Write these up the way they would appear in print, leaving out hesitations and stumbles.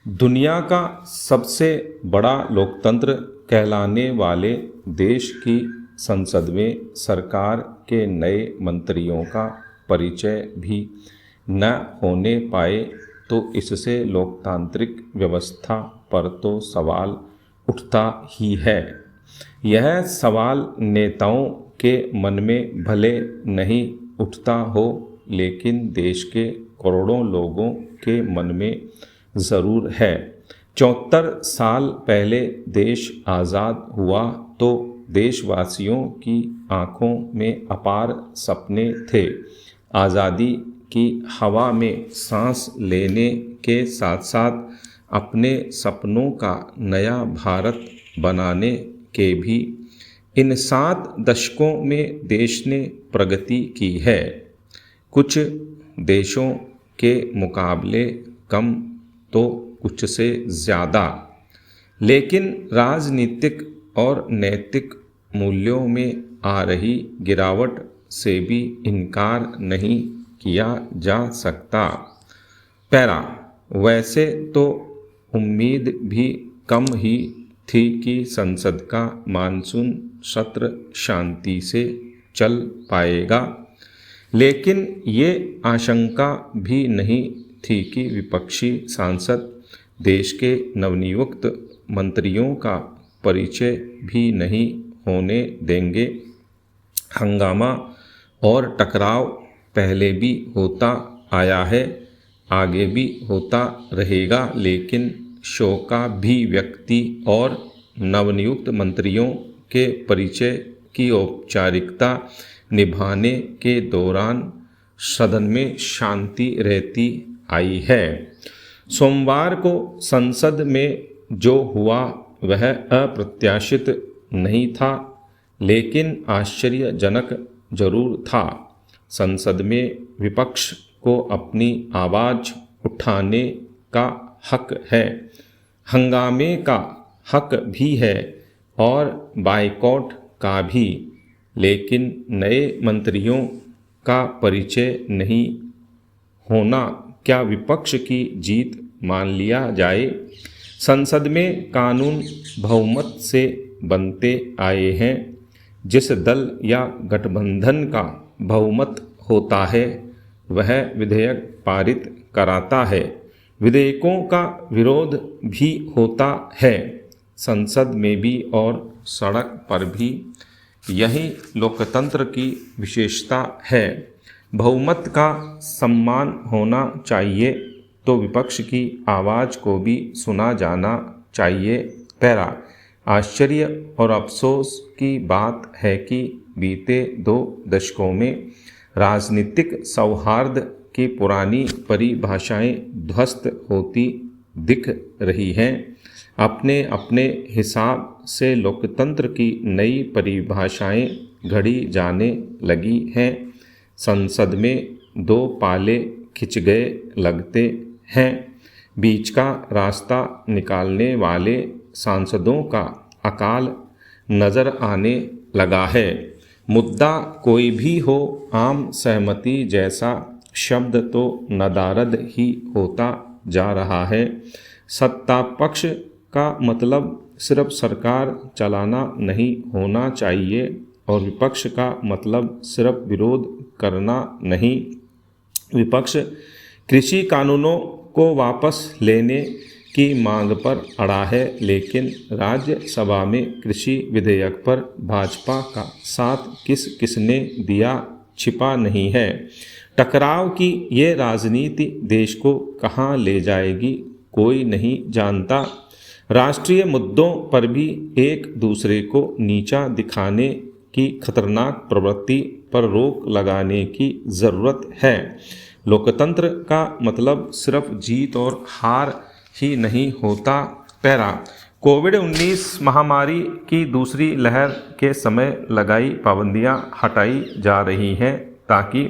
दुनिया का सबसे बड़ा लोकतंत्र कहलाने वाले देश की संसद में सरकार के नए मंत्रियों का परिचय भी न होने पाए तो इससे लोकतांत्रिक व्यवस्था पर तो सवाल उठता ही है। यह सवाल नेताओं के मन में भले नहीं उठता हो, लेकिन देश के करोड़ों लोगों के मन में ज़रूर है। 74 साल पहले देश आज़ाद हुआ तो देशवासियों की आंखों में अपार सपने थे। आज़ादी की हवा में सांस लेने के साथ साथ अपने सपनों का नया भारत बनाने के भी। इन 7 दशकों में देश ने प्रगति की है, कुछ देशों के मुकाबले कम तो कुछ से ज़्यादा, लेकिन राजनीतिक और नैतिक मूल्यों में आ रही गिरावट से भी इनकार नहीं किया जा सकता। पैरा वैसे तो उम्मीद भी कम ही थी कि संसद का मानसून सत्र शांति से चल पाएगा, लेकिन ये आशंका भी नहीं थी कि विपक्षी सांसद देश के नवनियुक्त मंत्रियों का परिचय भी नहीं होने देंगे। हंगामा और टकराव पहले भी होता आया है, आगे भी होता रहेगा, लेकिन शो का भी व्यक्ति और नवनियुक्त मंत्रियों के परिचय की औपचारिकता निभाने के दौरान सदन में शांति रहती आई है। सोमवार को संसद में जो हुआ वह अप्रत्याशित नहीं था, लेकिन आश्चर्यजनक जरूर था। संसद में विपक्ष को अपनी आवाज़ उठाने का हक है, हंगामे का हक भी है और बायकॉट का भी, लेकिन नए मंत्रियों का परिचय नहीं होना क्या विपक्ष की जीत मान लिया जाए। संसद में कानून बहुमत से बनते आए हैं। जिस दल या गठबंधन का बहुमत होता है वह विधेयक पारित कराता है। विधेयकों का विरोध भी होता है, संसद में भी और सड़क पर भी। यही लोकतंत्र की विशेषता है। बहुमत का सम्मान होना चाहिए तो विपक्ष की आवाज़ को भी सुना जाना चाहिए। पैरा आश्चर्य और अफसोस की बात है कि बीते 2 दशकों में राजनीतिक सौहार्द की पुरानी परिभाषाएं ध्वस्त होती दिख रही हैं। अपने अपने हिसाब से लोकतंत्र की नई परिभाषाएं घड़ी जाने लगी हैं। संसद में 2 पाले खिंच गए लगते हैं। बीच का रास्ता निकालने वाले सांसदों का अकाल नज़र आने लगा है। मुद्दा कोई भी हो, आम सहमति जैसा शब्द तो नदारद ही होता जा रहा है। सत्ता पक्ष का मतलब सिर्फ सरकार चलाना नहीं होना चाहिए और विपक्ष का मतलब सिर्फ विरोध करना नहीं। विपक्ष कृषि कानूनों को वापस लेने की मांग पर अड़ा है, लेकिन राज्यसभा में कृषि विधेयक पर भाजपा का साथ किसने दिया छिपा नहीं है। टकराव की ये राजनीति देश को कहाँ ले जाएगी कोई नहीं जानता। राष्ट्रीय मुद्दों पर भी एक दूसरे को नीचा दिखाने की खतरनाक प्रवृत्ति पर रोक लगाने की ज़रूरत है। लोकतंत्र का मतलब सिर्फ जीत और हार ही नहीं होता। पैरा कोविड-19 महामारी की दूसरी लहर के समय लगाई पाबंदियां हटाई जा रही हैं ताकि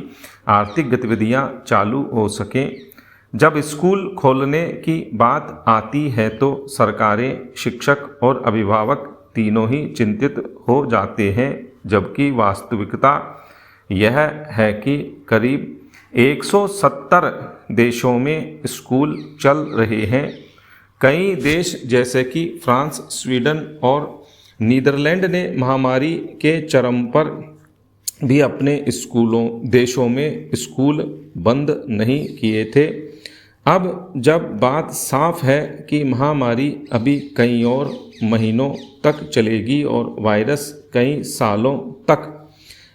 आर्थिक गतिविधियां चालू हो सकें। जब स्कूल खोलने की बात आती है तो सरकारें, शिक्षक और अभिभावक तीनों ही चिंतित हो जाते हैं, जबकि वास्तविकता यह है कि करीब 170 देशों में स्कूल चल रहे हैं। कई देश जैसे कि फ्रांस, स्वीडन और नीदरलैंड ने महामारी के चरम पर भी अपने देशों में स्कूल बंद नहीं किए थे। अब जब बात साफ है कि महामारी अभी कई और महीनों तक चलेगी और वायरस कई सालों तक,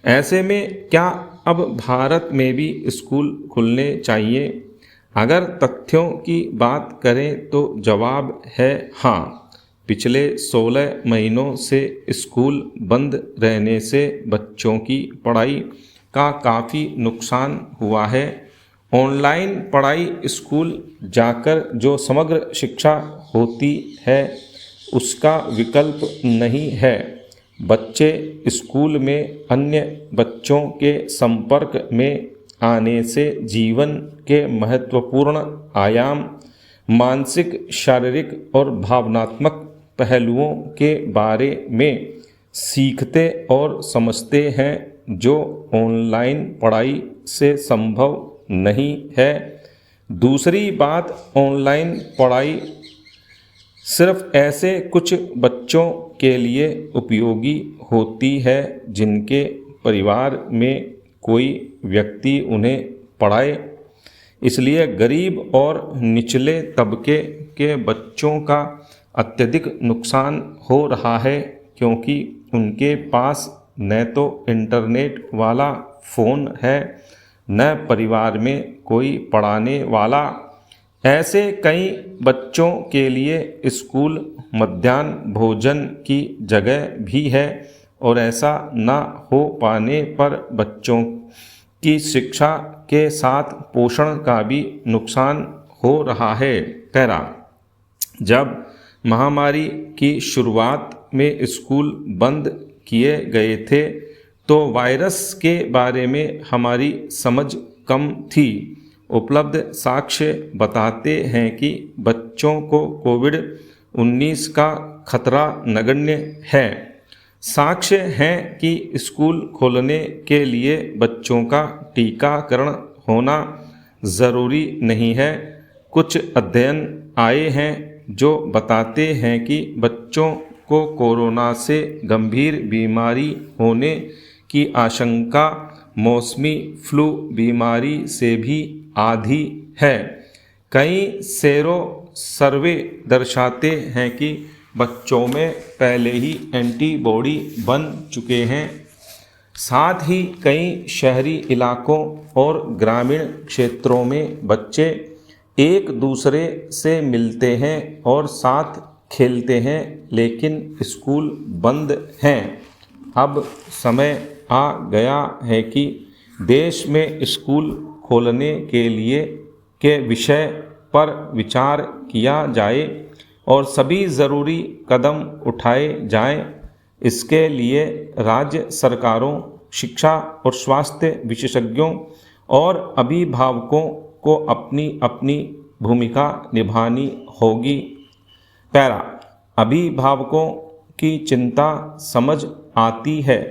ऐसे में क्या अब भारत में भी स्कूल खुलने चाहिए? अगर तथ्यों की बात करें तो जवाब है हाँ। पिछले 16 महीनों से स्कूल बंद रहने से बच्चों की पढ़ाई का काफ़ी नुकसान हुआ है। ऑनलाइन पढ़ाई, स्कूल जाकर जो समग्र शिक्षा होती है, उसका विकल्प नहीं है। बच्चे स्कूल में अन्य बच्चों के संपर्क में आने से जीवन के महत्वपूर्ण आयाम, मानसिक, शारीरिक और भावनात्मक पहलुओं के बारे में सीखते और समझते हैं, जो ऑनलाइन पढ़ाई से संभव नहीं है। दूसरी बात, ऑनलाइन पढ़ाई सिर्फ ऐसे कुछ बच्चों के लिए उपयोगी होती है जिनके परिवार में कोई व्यक्ति उन्हें पढ़ाए। इसलिए गरीब और निचले तबके के बच्चों का अत्यधिक नुकसान हो रहा है, क्योंकि उनके पास न तो इंटरनेट वाला फ़ोन है, न परिवार में कोई पढ़ाने वाला। ऐसे कई बच्चों के लिए स्कूल मध्याह्न भोजन की जगह भी है और ऐसा न हो पाने पर बच्चों की शिक्षा के साथ पोषण का भी नुकसान हो रहा है। पैरा, जब महामारी की शुरुआत में स्कूल बंद किए गए थे तो वायरस के बारे में हमारी समझ कम थी। उपलब्ध साक्ष्य बताते हैं कि बच्चों को कोविड-19 का खतरा नगण्य है। साक्ष्य हैं कि स्कूल खोलने के लिए बच्चों का टीकाकरण होना ज़रूरी नहीं है। कुछ अध्ययन आए हैं जो बताते हैं कि बच्चों को कोरोना से गंभीर बीमारी होने की आशंका मौसमी फ्लू बीमारी से भी आधी है। कई सेरो सर्वे दर्शाते हैं कि बच्चों में पहले ही एंटीबॉडी बन चुके हैं। साथ ही कई शहरी इलाकों और ग्रामीण क्षेत्रों में बच्चे एक दूसरे से मिलते हैं और साथ खेलते हैं, लेकिन स्कूल बंद हैं। अब समय आ गया है कि देश में स्कूल खोलने के विषय पर विचार किया जाए और सभी ज़रूरी कदम उठाए जाएं। इसके लिए राज्य सरकारों, शिक्षा और स्वास्थ्य विशेषज्ञों और अभिभावकों को अपनी अपनी भूमिका निभानी होगी। पैरा, अभिभावकों की चिंता समझ आती है,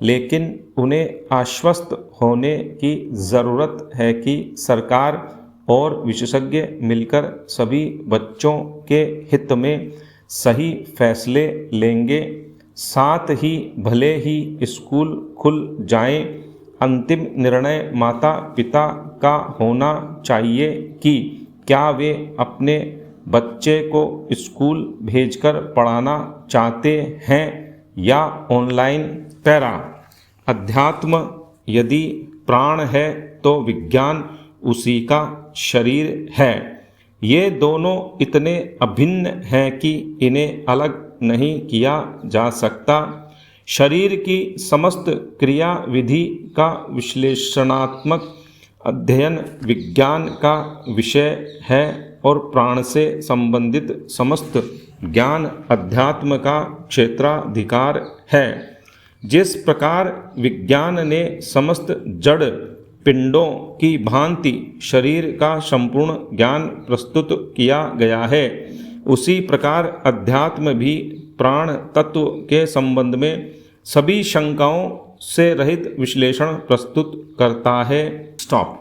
लेकिन उन्हें आश्वस्त होने की ज़रूरत है कि सरकार और विशेषज्ञ मिलकर सभी बच्चों के हित में सही फैसले लेंगे। साथ ही भले ही स्कूल खुल जाएं, अंतिम निर्णय माता पिता का होना चाहिए कि क्या वे अपने बच्चे को स्कूल भेजकर पढ़ाना चाहते हैं या ऑनलाइन। पैरा, अध्यात्म यदि प्राण है तो विज्ञान उसी का शरीर है। ये दोनों इतने अभिन्न हैं कि इन्हें अलग नहीं किया जा सकता। शरीर की समस्त क्रियाविधि का विश्लेषणात्मक अध्ययन विज्ञान का विषय है और प्राण से संबंधित समस्त ज्ञान अध्यात्म का क्षेत्राधिकार है। जिस प्रकार विज्ञान ने समस्त जड़ पिंडों की भांति शरीर का संपूर्ण ज्ञान प्रस्तुत किया गया है, उसी प्रकार अध्यात्म भी प्राण तत्व के संबंध में सभी शंकाओं से रहित विश्लेषण प्रस्तुत करता है। स्टॉप।